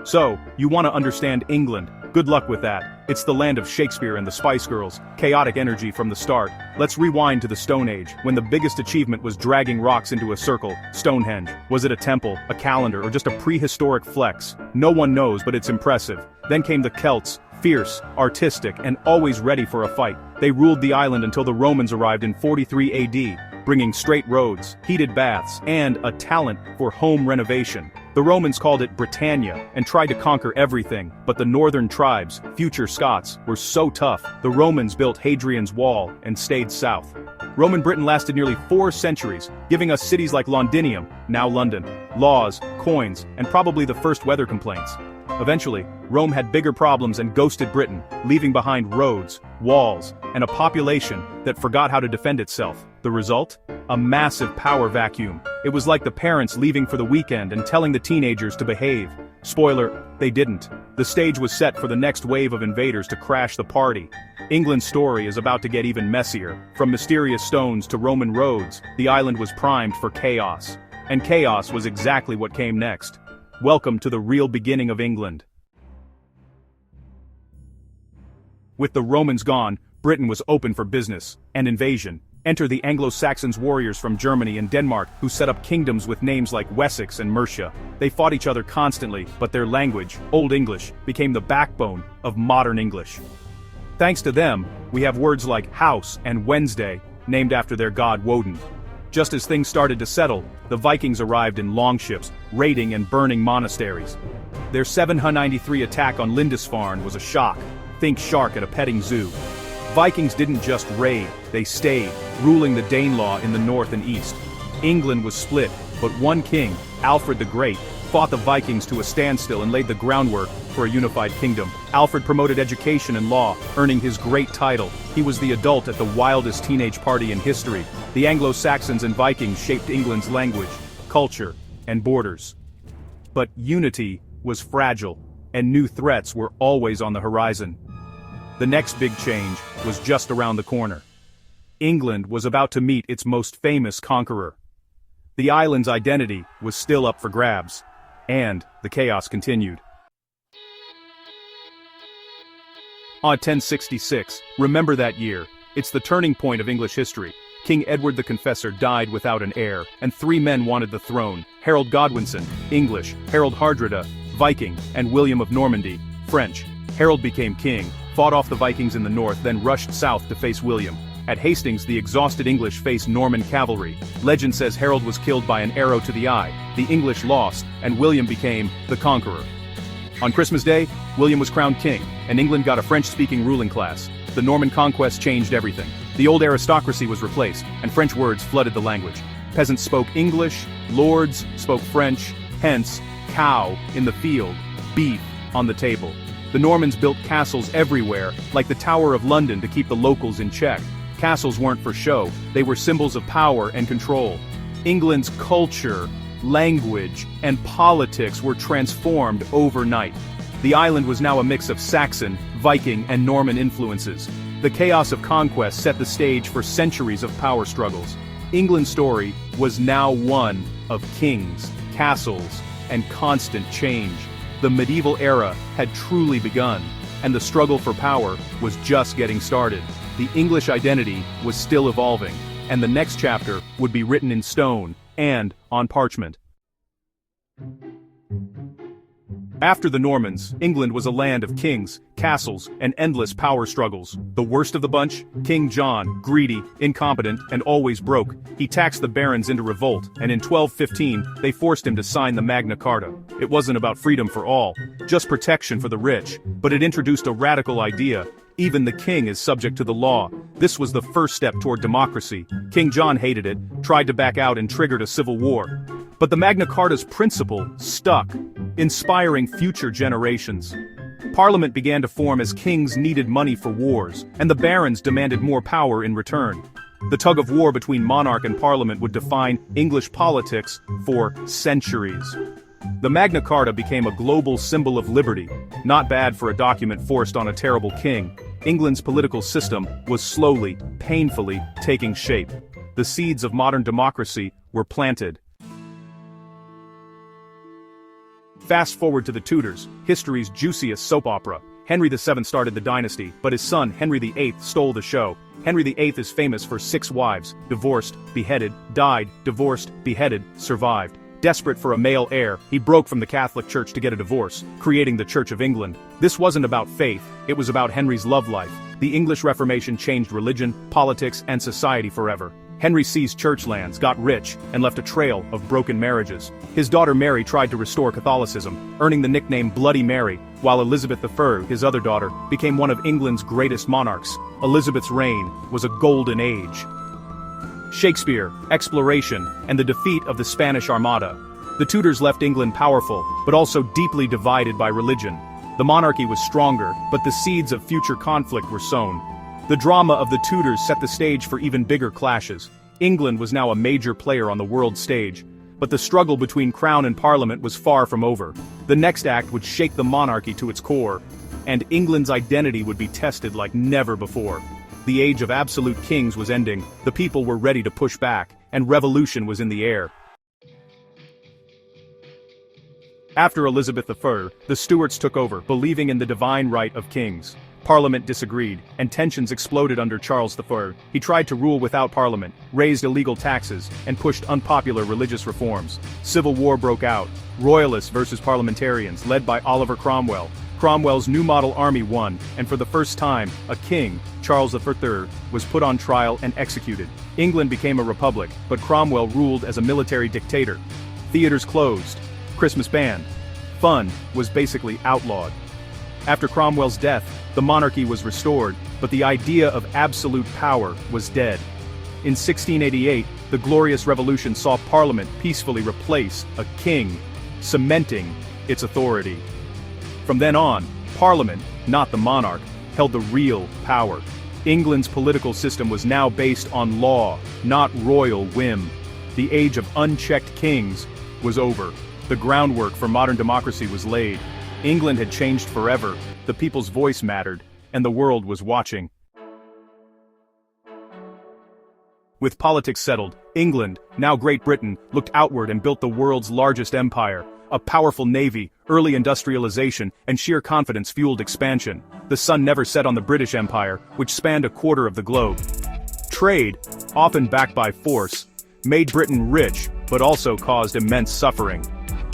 So, you want to understand England? Good luck with that. It's the land of Shakespeare and the Spice Girls, chaotic energy from the start. Let's rewind to the Stone Age, when the biggest achievement was dragging rocks into a circle, Stonehenge. Was it a temple, a calendar, or just a prehistoric flex? No one knows, but it's impressive. Then came the Celts, fierce, artistic, and always ready for a fight. They ruled the island until the Romans arrived in 43 AD, bringing straight roads, heated baths, and a talent for home renovation. The Romans called it Britannia and tried to conquer everything, but the northern tribes, future Scots, were so tough, the Romans built Hadrian's Wall and stayed south. Roman Britain lasted nearly 4 centuries, giving us cities like Londinium, now London, laws, coins, and probably the first weather complaints. Eventually, Rome had bigger problems and ghosted Britain, leaving behind roads, walls, and a population that forgot how to defend itself. The result? A massive power vacuum. It was like the parents leaving for the weekend and telling the teenagers to behave. Spoiler, they didn't. The stage was set for the next wave of invaders to crash the party. England's story is about to get even messier. From mysterious stones to Roman roads, the island was primed for chaos. And chaos was exactly what came next. Welcome to the real beginning of England. With the Romans gone, Britain was open for business and invasion. Enter the Anglo-Saxons warriors from Germany and Denmark who set up kingdoms with names like Wessex and Mercia. They fought each other constantly, but their language, Old English, became the backbone of modern English. Thanks to them, we have words like house and Wednesday, named after their god Woden. Just as things started to settle, the Vikings arrived in longships, raiding and burning monasteries. Their 793 attack on Lindisfarne was a shock. Think shark at a petting zoo. Vikings didn't just raid, they stayed, ruling the Danelaw in the north and east. England was split, but one king, Alfred the Great, fought the Vikings to a standstill and laid the groundwork for a unified kingdom. Alfred promoted education and law, earning his great title. He was the adult at the wildest teenage party in history. The Anglo-Saxons and Vikings shaped England's language, culture, and borders. But unity was fragile, and new threats were always on the horizon. The next big change was just around the corner. England was about to meet its most famous conqueror. The island's identity was still up for grabs, and the chaos continued. On 1066, remember that year. It's the turning point of English history. King Edward the Confessor died without an heir, and 3 men wanted the throne: Harold Godwinson, English; Harold Hardrada, Viking; and William of Normandy, French. Harold became king, fought off the Vikings in the north, then rushed south to face William. At Hastings, the exhausted English faced Norman cavalry. Legend says Harold was killed by an arrow to the eye, the English lost, and William became the conqueror. On Christmas Day, William was crowned king, and England got a French-speaking ruling class. The Norman conquest changed everything. The old aristocracy was replaced, and French words flooded the language. Peasants spoke English, lords spoke French, hence, cow in the field, beef on the table. The Normans built castles everywhere, like the Tower of London, to keep the locals in check. Castles weren't for show, they were symbols of power and control. England's culture, language, and politics were transformed overnight. The island was now a mix of Saxon, Viking, and Norman influences. The chaos of conquest set the stage for centuries of power struggles. England's story was now one of kings, castles, and constant change. The medieval era had truly begun, and the struggle for power was just getting started. The English identity was still evolving, and the next chapter would be written in stone and on parchment. After the Normans, England was a land of kings, castles, and endless power struggles. The worst of the bunch? King John, greedy, incompetent, and always broke. He taxed the barons into revolt, and in 1215, they forced him to sign the Magna Carta. It wasn't about freedom for all, just protection for the rich, but it introduced a radical idea. Even the king is subject to the law. This was the first step toward democracy. King John hated it, tried to back out, and triggered a civil war. But the Magna Carta's principle stuck, inspiring future generations. Parliament began to form as kings needed money for wars, and the barons demanded more power in return. The tug-of-war between monarch and parliament would define English politics for centuries. The Magna Carta became a global symbol of liberty. Not bad for a document forced on a terrible king. England's political system was slowly, painfully taking shape. The seeds of modern democracy were planted. Fast forward to the Tudors, history's juiciest soap opera. Henry VII started the dynasty, but his son Henry VIII stole the show. Henry VIII is famous for 6 wives, divorced, beheaded, died, divorced, beheaded, survived. Desperate for a male heir, he broke from the Catholic Church to get a divorce, creating the Church of England. This wasn't about faith, it was about Henry's love life. The English Reformation changed religion, politics, and society forever. Henry seized church lands, got rich, and left a trail of broken marriages. His daughter Mary tried to restore Catholicism, earning the nickname Bloody Mary, while Elizabeth I, his other daughter, became one of England's greatest monarchs. Elizabeth's reign was a golden age. Shakespeare, exploration, and the defeat of the Spanish Armada. The Tudors left England powerful, but also deeply divided by religion. The monarchy was stronger, but the seeds of future conflict were sown. The drama of the Tudors set the stage for even bigger clashes. England was now a major player on the world stage, but the struggle between crown and parliament was far from over. The next act would shake the monarchy to its core, and England's identity would be tested like never before. The age of absolute kings was ending, the people were ready to push back, and revolution was in the air. After Elizabeth I, the Stuarts took over, believing in the divine right of kings. Parliament disagreed, and tensions exploded under Charles I. He tried to rule without parliament, raised illegal taxes, and pushed unpopular religious reforms. Civil war broke out, royalists versus parliamentarians, led by Oliver Cromwell. Cromwell's new model army won, and for the first time, a king, Charles III, was put on trial and executed. England became a republic, but Cromwell ruled as a military dictator. Theaters closed, Christmas banned. Fun was basically outlawed. After Cromwell's death, the monarchy was restored, but the idea of absolute power was dead. In 1688, the Glorious Revolution saw Parliament peacefully replace a king, cementing its authority. From then on, Parliament, not the monarch, held the real power. England's political system was now based on law, not royal whim. The age of unchecked kings was over. The groundwork for modern democracy was laid. England had changed forever, the people's voice mattered, and the world was watching. With politics settled, England, now Great Britain, looked outward and built the world's largest empire. A powerful navy, early industrialization, and sheer confidence fueled expansion. The sun never set on the British Empire, which spanned a quarter of the globe. Trade, often backed by force, made Britain rich, but also caused immense suffering.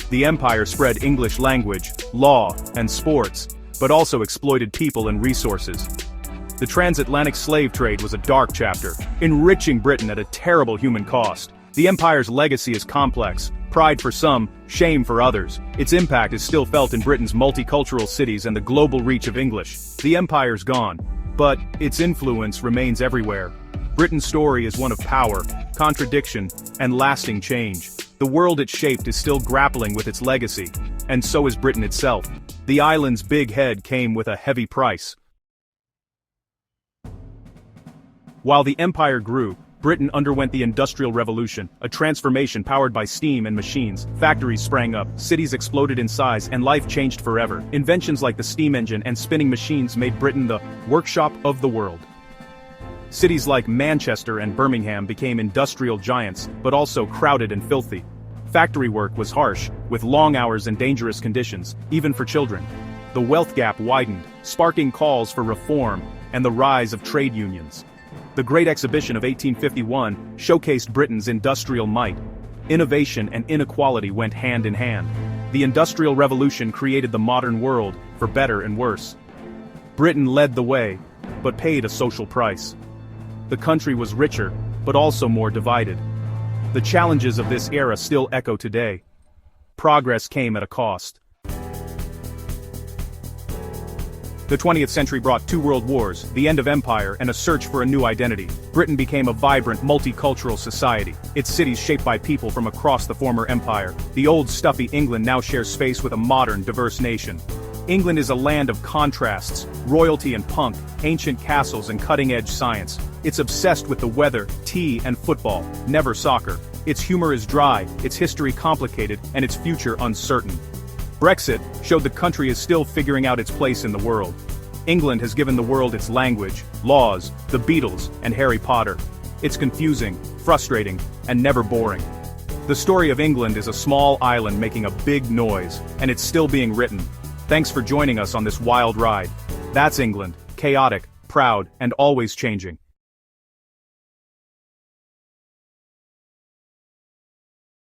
The empire spread English language, law, and sports, but also exploited people and resources. The transatlantic slave trade was a dark chapter, enriching Britain at a terrible human cost. The empire's legacy is complex, pride for some, shame for others. Its impact is still felt in Britain's multicultural cities and the global reach of English. The empire's gone, but its influence remains everywhere. Britain's story is one of power, contradiction, and lasting change. The world it shaped is still grappling with its legacy, and so is Britain itself. The island's big head came with a heavy price. While the empire grew, Britain underwent the Industrial Revolution, a transformation powered by steam and machines. Factories sprang up, cities exploded in size, and life changed forever. Inventions like the steam engine and spinning machines made Britain the workshop of the world. Cities like Manchester and Birmingham became industrial giants, but also crowded and filthy. Factory work was harsh, with long hours and dangerous conditions, even for children. The wealth gap widened, sparking calls for reform and the rise of trade unions. The Great Exhibition of 1851 showcased Britain's industrial might. Innovation and inequality went hand in hand. The Industrial Revolution created the modern world, for better and worse. Britain led the way, but paid a social price. The country was richer, but also more divided. The challenges of this era still echo today. Progress came at a cost. The 20th century brought 2 world wars, the end of empire, and a search for a new identity. Britain became a vibrant, multicultural society, its cities shaped by people from across the former empire. The old, stuffy England now shares space with a modern, diverse nation. England is a land of contrasts, royalty and punk, ancient castles and cutting-edge science. It's obsessed with the weather, tea, and football, never soccer. Its humor is dry, its history complicated, and its future uncertain. Brexit showed the country is still figuring out its place in the world. England has given the world its language, laws, the Beatles, and Harry Potter. It's confusing, frustrating, and never boring. The story of England is a small island making a big noise, and it's still being written. Thanks for joining us on this wild ride. That's England, chaotic, proud, and always changing.